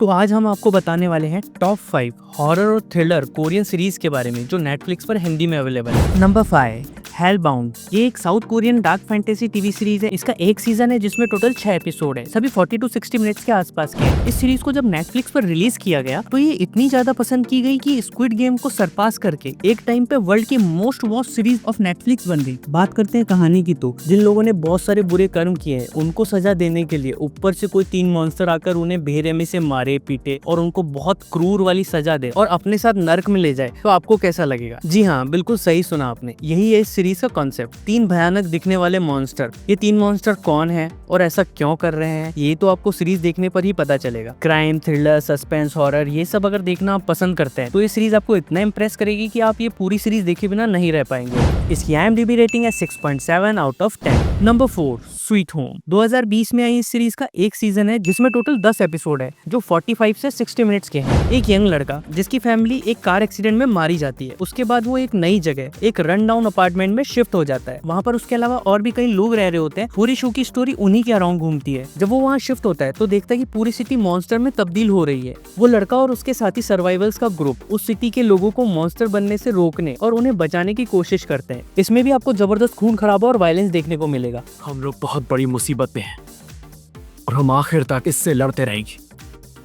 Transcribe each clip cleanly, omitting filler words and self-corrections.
तो आज हम आपको बताने वाले हैं टॉप 5 हॉरर और थ्रिलर कोरियन सीरीज के बारे में जो नेटफ्लिक्स पर हिंदी में अवेलेबल है। नंबर 5 हेलबाउंड। ये एक south Korean dark fantasy TV series है। इसका एक सीजन है जिसमें टोटल 6 एपिसोड है, सभी 40 to 60 मिनट्स के आसपास के हैं। इस सीरीज को जब नेटफ्लिक्स पर रिलीज किया गया तो ये इतनी ज्यादा पसंद की गई कि स्क्विड गेम को सरपास करके एक टाइम पे वर्ल्ड की most watch series of Netflix बन गई। बात करते हैं कहानी की तो जिन लोगों ने बहुत सारे बुरे कर्म किए हैं उनको सजा देने के लिए ऊपर से कोई 3 मॉन्स्टर आकर उन्हें बेरहमी से मारे पीटे और उनको बहुत क्रूर वाली सजा दे और अपने साथ नर्क में ले जाए तो आपको कैसा लगेगा? जी हाँ, बिल्कुल सही सुना आपने। यही है इस सीरीज का कॉन्सेप्ट। 3 भयानक दिखने वाले मॉन्स्टर। ये 3 मॉन्स्टर कौन है और ऐसा क्यों कर रहे हैं ये तो आपको सीरीज देखने पर ही पता चलेगा। क्राइम, थ्रिलर, सस्पेंस, हॉरर ये सब अगर देखना आप पसंद करते हैं तो ये सीरीज आपको इतना इम्प्रेस करेगी कि आप ये पूरी सीरीज देखे बिना नहीं रह पाएंगे। इसकी IMDb रेटिंग है 6.7 out of 10। Number 4 sweet home. 2020 में आई इस सीरीज का एक सीजन है जिसमें टोटल 10 एपिसोड है जो 45 से 60 मिनट्स के हैं। एक यंग लड़का जिसकी फैमिली एक कार एक्सीडेंट में मारी जाती है, उसके बाद वो एक नई जगह एक रन डाउन अपार्टमेंट में शिफ्ट हो जाता है। वहाँ पर उसके अलावा और भी कई लोग रह रहे होते हैं। पूरी शो की स्टोरी उन्हीं के अराउंड घूमती है। जब वो वहाँ शिफ्ट होता है तो देखता है कि पूरी सिटी मॉन्स्टर में तब्दील हो रही है। वो लड़का और उसके साथी सर्वाइवल्स का ग्रुप उस सिटी के लोगों को मॉन्स्टर बनने से रोकने और उन्हें बचाने की कोशिश करते हैं। इसमें भी आपको जबरदस्त खून खराबा और वायलेंस देखने को मिलेगा। हम लोग बहुत बड़ी मुसीबत में हैं और हम आखिर तक इससे लड़ते रहेंगे।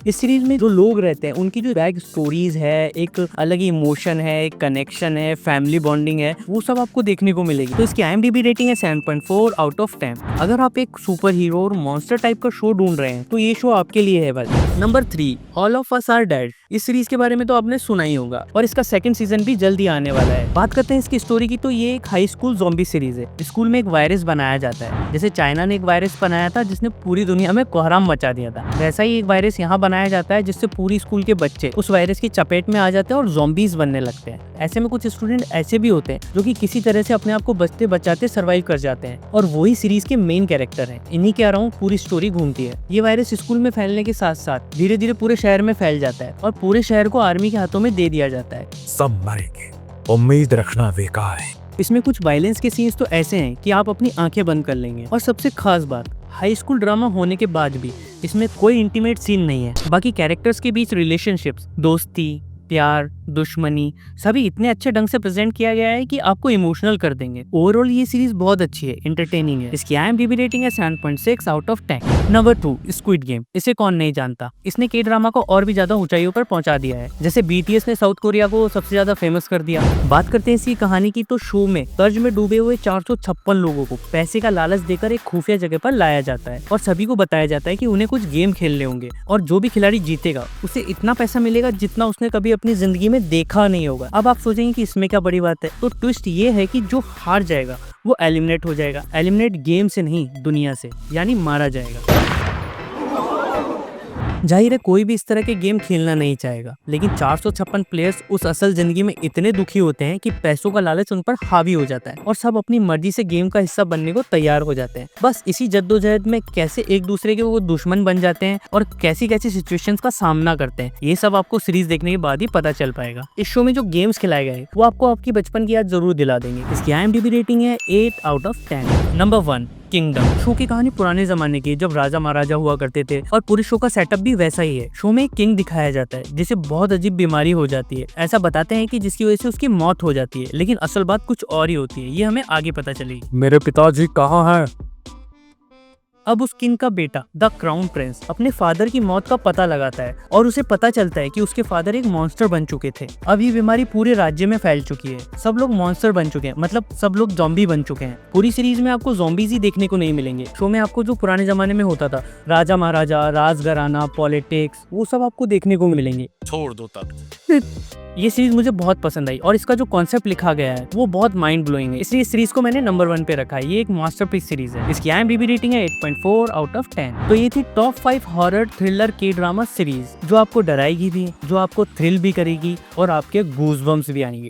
इस सीरीज में जो लोग रहते हैं उनकी जो बैक स्टोरीज है, एक अलग इमोशन है, एक कनेक्शन है, फैमिली बॉन्डिंग है, वो सब आपको देखने को मिलेगी। तो इसकी IMDb रेटिंग है 7.4 आउट ऑफ 10। अगर आप एक सुपर हीरो और मॉन्स्टर टाइप का शो ढूंढ रहे हैं तो ये शो आपके लिए है भाई। Number 3 all of us are dead. इस सीरीज के बारे में तो आपने सुना ही होगा और इसका सेकंड सीजन भी जल्दी आने वाला है। बात करते हैं इसकी स्टोरी की तो ये एक हाई स्कूल ज़ॉम्बी सीरीज है। स्कूल में एक वायरस बनाया जाता है। जैसे चाइना ने एक वायरस बनाया था जिसने पूरी दुनिया में कोहराम मचा दिया था, वैसा ही एक वायरस यहाँ बनाया जाता है जिससे पूरी स्कूल के बच्चे उस वायरस की चपेट में आ जाते हैं और ज़ॉम्बीज बनने लगते हैं। ऐसे में कुछ स्टूडेंट ऐसे भी होते हैं जो कि किसी तरह से अपने आप को बचते बचाते सर्वाइव कर जाते हैं और वही सीरीज के मेन कैरेक्टर हैं। इन्हीं के अराउंड पूरी स्टोरी घूमती है। ये वायरस स्कूल में फैलने के साथ साथ धीरे धीरे पूरे शहर में फैल जाता है और पूरे शहर को आर्मी के हाथों में दे दिया जाता है। सब मरेंगे, उम्मीद रखना बेकार है। इसमें कुछ वायलेंस के सीन्स तो ऐसे हैं कि आप अपनी आंखें बंद कर लेंगे। और सबसे खास बात, हाई स्कूल ड्रामा होने के बाद भी इसमें कोई इंटीमेट सीन नहीं है। बाकी कैरेक्टर्स के बीच रिलेशनशिप्स, दोस्ती, प्यार, दुश्मनी सभी इतने अच्छे ढंग से प्रेजेंट किया गया है कि आपको इमोशनल कर देंगे। ओवरऑल ये सीरीज बहुत अच्छी है, एंटरटेनिंग है। इसकी IMDb रेटिंग है 7.6 out of 10। Number 2 squid game. इसे कौन नहीं जानता। इसने के ड्रामा को और भी ज्यादा ऊंचाइयों पर पहुंचा दिया है। जैसे BTS ने साउथ कोरिया को सबसे ज्यादा फेमस कर दिया। बात करते हैं इसकी कहानी की तो शो में कर्ज में डूबे हुए 456 लोगों को पैसे का लालच देकर एक खुफिया जगह पर लाया जाता है और सभी को बताया जाता है कि उन्हें कुछ गेम खेलने होंगे और जो भी खिलाड़ी जीतेगा उसे इतना पैसा मिलेगा जितना उसने कभी अपनी जिंदगी में देखा नहीं होगा। अब आप सोचेंगे कि इसमें क्या बड़ी बात है, तो ट्विस्ट ये है कि जो हार जाएगा वो एलिमिनेट हो जाएगा। एलिमिनेट गेम से नहीं, दुनिया से, यानी मारा जाएगा। जाहिर है कोई भी इस तरह के गेम खेलना नहीं चाहेगा, लेकिन 456 प्लेयर्स उस असल जिंदगी में इतने दुखी होते हैं कि पैसों का लालच उन पर हावी हो जाता है और सब अपनी मर्जी से गेम का हिस्सा बनने को तैयार हो जाते हैं। बस इसी जद्दोजहद में कैसे एक दूसरे के वो दुश्मन बन जाते हैं और कैसी कैसी सिचुएशंस का सामना करते हैं, ये सब आपको सीरीज देखने के बाद ही पता चल पाएगा। इस शो में जो गेम्स खिलाए गए वो आपको आपकी बचपन की याद जरूर दिला देंगे। इसकी IMDb रेटिंग है 8 out of 10। Number 1 kingdom. Show की कहानी पुराने जमाने की, जब राजा महाराजा हुआ करते थे और पूरे शो का सेटअप भी वैसा ही है। शो में एक किंग दिखाया जाता है जिसे बहुत अजीब बीमारी हो जाती है। ऐसा बताते हैं कि जिसकी वजह से उसकी मौत हो जाती है, लेकिन असल बात कुछ और ही होती है। ये हमें आगे पता चलेगी। मेरे पिताजी कहाँ हैं? अब उस किंग का बेटा द क्राउन प्रिंस अपने फादर की मौत का पता लगाता है और उसे पता चलता है कि उसके फादर एक मॉन्स्टर बन चुके थे। अब ये बीमारी पूरे राज्य में फैल चुकी है। सब लोग मॉन्स्टर बन चुके हैं, मतलब सब लोग ज़ॉम्बी बन चुके हैं। पूरी सीरीज में आपको ज़ॉम्बीज ही देखने को नहीं मिलेंगे। शो में आपको जो पुराने जमाने में होता था, राजा महाराजा, राजघराना, पॉलिटिक्स, वो सब आपको देखने को मिलेंगे। छोड़ दो तब। ये सीरीज मुझे बहुत पसंद आई और इसका जो कॉन्सेप्ट लिखा गया है वो बहुत माइंड ब्लोइंग है, इसलिए इस सीरीज को मैंने नंबर 1 पे रखा है। ये एक मास्टरपीस सीरीज है। इसकी IMDb रेटिंग है 8.4 आउट ऑफ 10। तो ये थी टॉप 5 हॉरर थ्रिलर के ड्रामा सीरीज जो आपको डराएगी भी, जो आपको थ्रिल भी करेगी और आपके गूज़बम्स भी आएंगे।